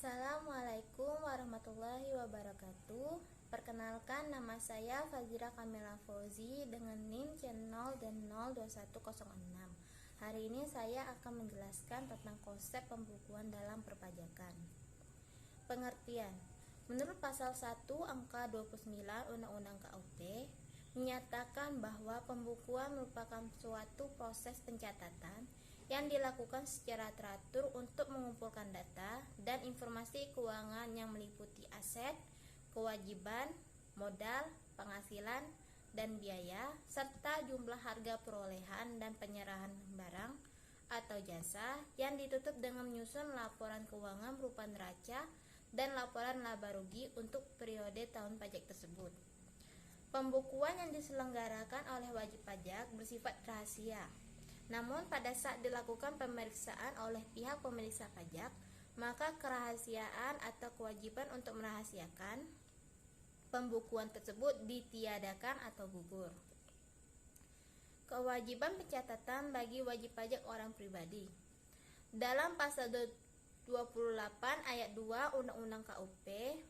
Assalamualaikum warahmatullahi wabarakatuh. Perkenalkan, nama saya Fazira Kamila Fauzi dengan NIM C0 dan 02106. Hari ini saya akan menjelaskan tentang konsep pembukuan dalam perpajakan. Pengertian. Menurut pasal 1 angka 29 Undang-Undang KUP menyatakan bahwa pembukuan merupakan suatu proses pencatatan yang dilakukan secara teratur untuk mengumpulkan data dan informasi keuangan yang meliputi aset, kewajiban, modal, penghasilan, dan biaya, serta jumlah harga perolehan dan penyerahan barang atau jasa yang ditutup dengan menyusun laporan keuangan berupa neraca dan laporan laba rugi untuk periode tahun pajak tersebut. Pembukuan yang diselenggarakan oleh wajib pajak bersifat rahasia. Namun pada saat dilakukan pemeriksaan oleh pihak pemeriksa pajak, maka kerahasiaan atau kewajiban untuk merahasiakan pembukuan tersebut ditiadakan atau gugur. Kewajiban pencatatan bagi wajib pajak orang pribadi. Dalam pasal 28 ayat 2 Undang-Undang KUP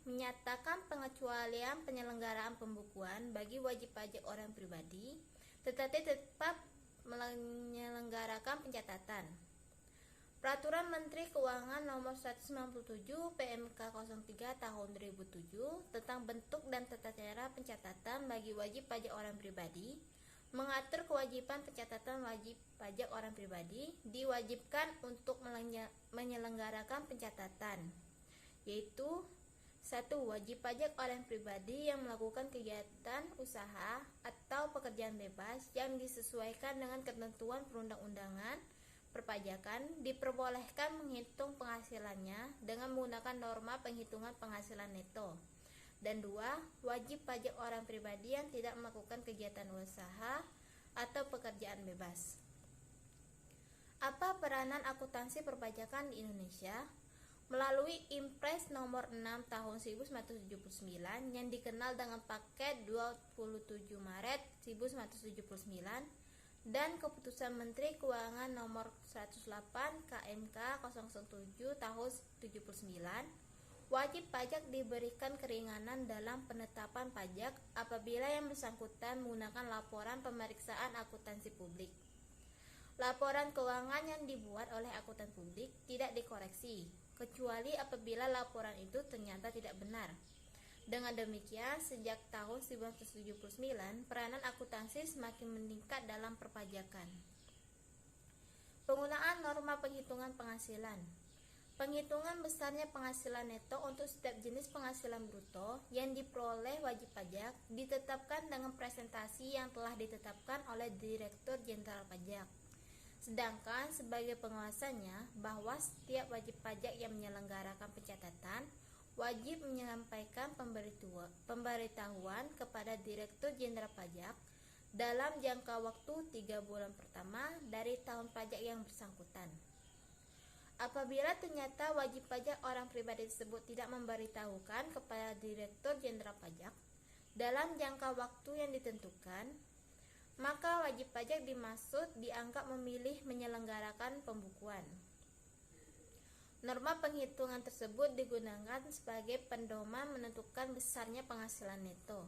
menyatakan pengecualian penyelenggaraan pembukuan bagi wajib pajak orang pribadi, tetapi tetap menyelenggarakan pencatatan. Peraturan Menteri Keuangan Nomor 197 PMK 03 Tahun 2007 tentang bentuk dan tata cara pencatatan bagi wajib pajak orang pribadi mengatur kewajiban pencatatan wajib pajak orang pribadi diwajibkan untuk menyelenggarakan pencatatan, yaitu 1. Wajib pajak orang pribadi yang melakukan kegiatan usaha atau pekerjaan bebas yang disesuaikan dengan ketentuan perundang-undangan perpajakan diperbolehkan menghitung penghasilannya dengan menggunakan norma penghitungan penghasilan neto. Dan 2. Wajib pajak orang pribadi yang tidak melakukan kegiatan usaha atau pekerjaan bebas. Apa peranan akuntansi perpajakan di Indonesia? Melalui Impres nomor 6 tahun 1979 yang dikenal dengan Paket 27 Maret 1979 dan Keputusan Menteri Keuangan nomor 108 KMK 017 tahun 79, wajib pajak diberikan keringanan dalam penetapan pajak apabila yang bersangkutan menggunakan laporan pemeriksaan akuntansi publik. Laporan keuangan yang dibuat oleh akuntan publik tidak dikoreksi, kecuali apabila laporan itu ternyata tidak benar. Dengan demikian, sejak tahun 1979, peranan akuntansi semakin meningkat dalam perpajakan. Penggunaan norma penghitungan penghasilan. Penghitungan besarnya penghasilan neto untuk setiap jenis penghasilan bruto yang diperoleh wajib pajak ditetapkan dengan presentasi yang telah ditetapkan oleh Direktur Jenderal Pajak. Sedangkan sebagai pengawasannya bahwa setiap wajib pajak yang menyelenggarakan pencatatan wajib menyampaikan pemberitahuan kepada Direktur Jenderal Pajak dalam jangka waktu 3 bulan pertama dari tahun pajak yang bersangkutan. Apabila ternyata wajib pajak orang pribadi tersebut tidak memberitahukan kepada Direktur Jenderal Pajak dalam jangka waktu yang ditentukan, maka wajib pajak dimaksud dianggap memilih menyelenggarakan pembukuan. Norma penghitungan tersebut digunakan sebagai pedoman menentukan besarnya penghasilan neto.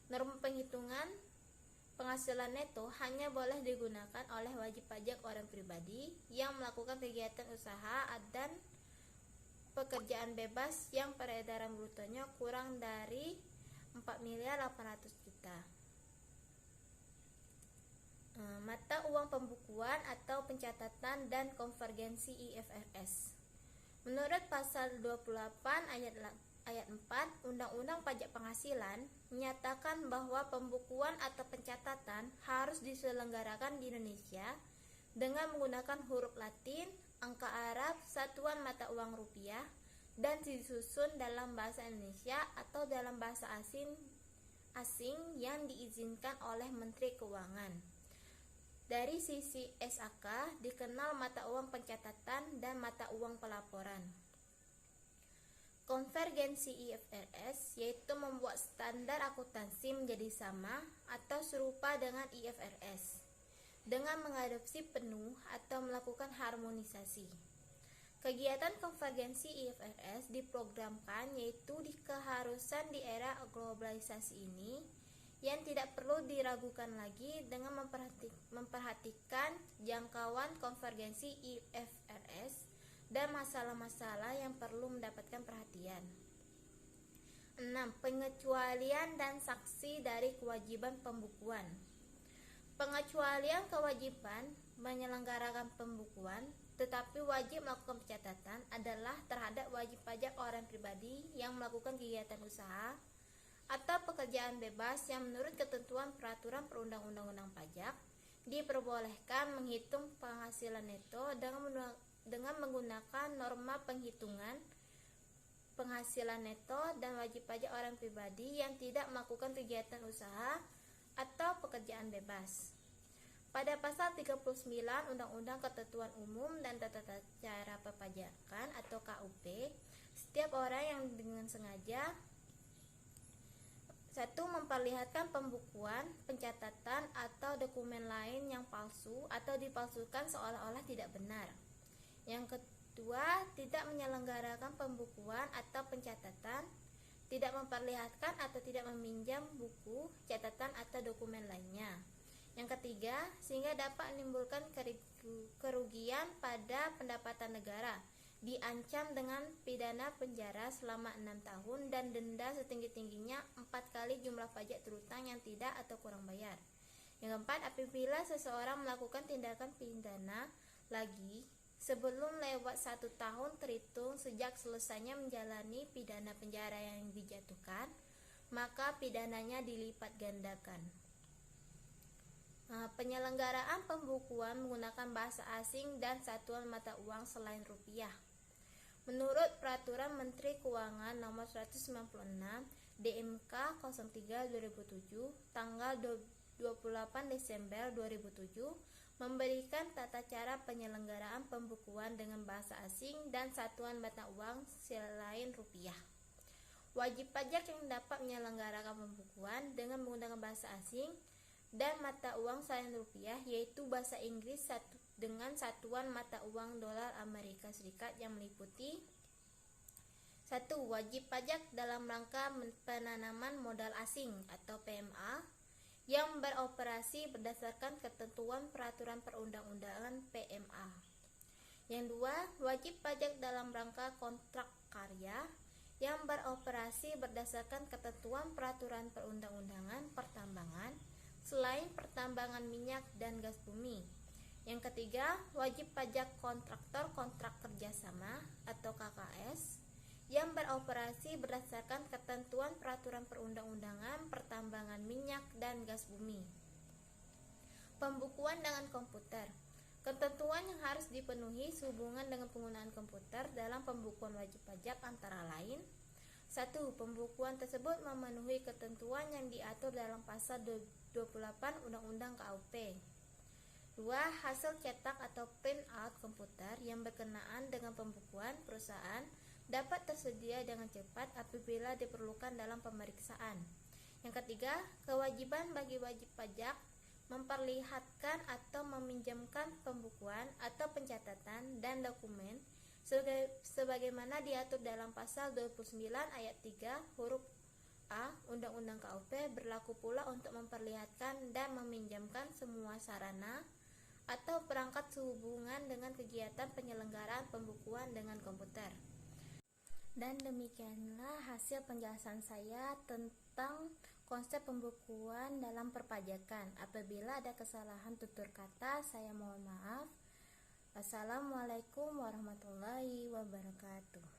Norma penghitungan penghasilan neto hanya boleh digunakan oleh wajib pajak orang pribadi yang melakukan kegiatan usaha dan pekerjaan bebas yang peredaran brutonya kurang dari 4.800.000.000. Mata uang pembukuan atau pencatatan dan konvergensi IFRS. Menurut pasal 28 ayat 4 Undang-Undang Pajak Penghasilan menyatakan bahwa pembukuan atau pencatatan harus diselenggarakan di Indonesia dengan menggunakan huruf Latin, angka Arab, satuan mata uang rupiah, dan disusun dalam bahasa Indonesia atau dalam bahasa asing yang diizinkan oleh Menteri Keuangan. Dari sisi SAK dikenal mata uang pencatatan dan mata uang pelaporan. Konvergensi IFRS yaitu membuat standar akuntansi menjadi sama atau serupa dengan IFRS dengan mengadopsi penuh atau melakukan harmonisasi. Kegiatan konvergensi IFRS diprogramkan yaitu keharusan di era globalisasi ini yang tidak perlu diragukan lagi dengan memperhatikan jangkauan konvergensi IFRS dan masalah-masalah yang perlu mendapatkan perhatian. 6. Pengecualian dan sanksi dari kewajiban pembukuan. Pengecualian kewajiban menyelenggarakan pembukuan tetapi wajib melakukan pencatatan adalah terhadap wajib pajak orang pribadi yang melakukan kegiatan usaha atau pekerjaan bebas yang menurut ketentuan peraturan perundang-undangan pajak diperbolehkan menghitung penghasilan neto dengan menggunakan norma penghitungan penghasilan neto dan wajib pajak orang pribadi yang tidak melakukan kegiatan usaha atau pekerjaan bebas. Pada pasal 39 Undang-Undang Ketentuan Umum dan Tata Cara Perpajakan atau KUP, setiap orang yang dengan sengaja 1. Memperlihatkan pembukuan, pencatatan, atau dokumen lain yang palsu atau dipalsukan seolah-olah tidak benar. Yang kedua, tidak menyelenggarakan pembukuan atau pencatatan, tidak memperlihatkan atau tidak meminjam buku, catatan, atau dokumen lainnya. Yang ketiga, sehingga dapat menimbulkan kerugian pada pendapatan negara, diancam dengan pidana penjara selama 6 tahun dan denda setinggi-tingginya 4 kali jumlah pajak terutang yang tidak atau kurang bayar. Yang keempat, apabila seseorang melakukan tindakan pidana lagi sebelum lewat 1 tahun terhitung sejak selesainya menjalani pidana penjara yang dijatuhkan, maka pidananya dilipat gandakan. Penyelenggaraan pembukuan menggunakan bahasa asing dan satuan mata uang selain rupiah. Menurut Peraturan Menteri Keuangan Nomor 196 DMK 03/2007 tanggal 28 Desember 2007 memberikan tata cara penyelenggaraan pembukuan dengan bahasa asing dan satuan mata uang selain rupiah. Wajib pajak yang dapat menyelenggarakan pembukuan dengan menggunakan bahasa asing dan mata uang selain rupiah yaitu bahasa Inggris dengan satuan mata uang dolar Amerika Serikat yang meliputi 1. Wajib pajak dalam rangka penanaman modal asing atau PMA yang beroperasi berdasarkan ketentuan peraturan perundang-undangan PMA. Yang 2. Wajib pajak dalam rangka kontrak karya yang beroperasi berdasarkan ketentuan peraturan perundang-undangan pertambangan selain pertambangan minyak dan gas bumi. Yang ketiga, wajib pajak kontraktor kontrak kerjasama atau KKS yang beroperasi berdasarkan ketentuan peraturan perundang-undangan pertambangan minyak dan gas bumi. Pembukuan dengan komputer. Ketentuan yang harus dipenuhi sehubungan dengan penggunaan komputer dalam pembukuan wajib pajak antara lain 1. Pembukuan tersebut memenuhi ketentuan yang diatur dalam pasal 28 Undang-Undang KUP. 2. Hasil cetak atau print out komputer yang berkenaan dengan pembukuan perusahaan dapat tersedia dengan cepat apabila diperlukan dalam pemeriksaan. Yang ketiga, kewajiban bagi wajib pajak memperlihatkan atau meminjamkan pembukuan atau pencatatan dan dokumen sebagaimana diatur dalam pasal 29 ayat 3 huruf A Undang-Undang KUP berlaku pula untuk memperlihatkan dan meminjamkan semua sarana atau perangkat sehubungan dengan kegiatan penyelenggaraan pembukuan dengan komputer. Dan demikianlah hasil penjelasan saya tentang konsep pembukuan dalam perpajakan. Apabila ada kesalahan tutur kata, saya mohon maaf. Assalamualaikum warahmatullahi wabarakatuh.